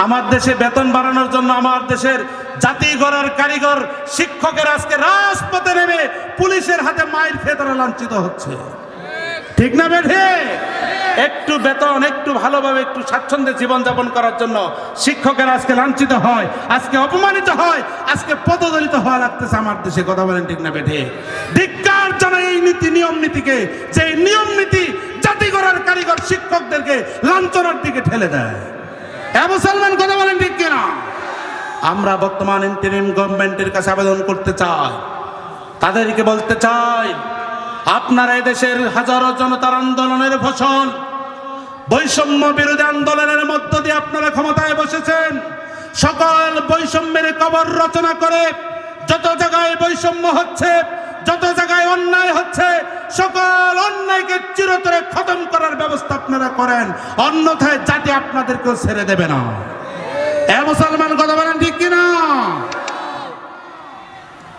আমার দেশে বেতন বাড়ানোর জন্য আমার দেশের জাতি গড়ার কারিগর শিক্ষকের আজকে রাজপথে নেমে পুলিশের হাতে মাইর খেয়ে তারা লাঞ্ছিত হচ্ছে। ঠিক না বেঠে? একটু বেতন, একটু ভালোভাবে, একটু স্বাচ্ছন্দ্যে জীবনযাপন করার জন্য শিক্ষকের আজকে লাঞ্ছিত হয়, আজকে অপমানিত হয়, আজকে পদদলিত হওয়া লাগতেছে আমার দেশে। কথা বলেন ঠিক না বেঠে? ধিক্কার জানাই এই নীতি নিয়ম নীতিকে, যে নিয়ম নীতি জাতি গড়ার কারিগর শিক্ষকদেরকে লাঞ্ছনার দিকে ঠেলে দেয়। মুসলমান কথা বলেন ঠিক কিনা? আমরা বর্তমান ইন্টারিম গভর্নমেন্টের কাছে আবেদন করতে চাই, তাদেরকে বলতে চাই, আপনারা এদেশের হাজারো জনতার আন্দোলনের ফসল, বৈষম্য বিরোধী আন্দোলনের মধ্য দিয়ে আপনারা ক্ষমতায় বসেছেন। সকল বৈষম্যের কবর রচনা করে যত জায়গায় বৈষম্য হচ্ছে, যত জায়গায় অন্যায় হচ্ছে, সকল অন্যায়কে চিরতরে খতম করার ব্যবস্থা আপনারা করেন, অন্যথায় জাতি আপনাদেরকেও ছেড়ে দেবে না। মুসলমান কথা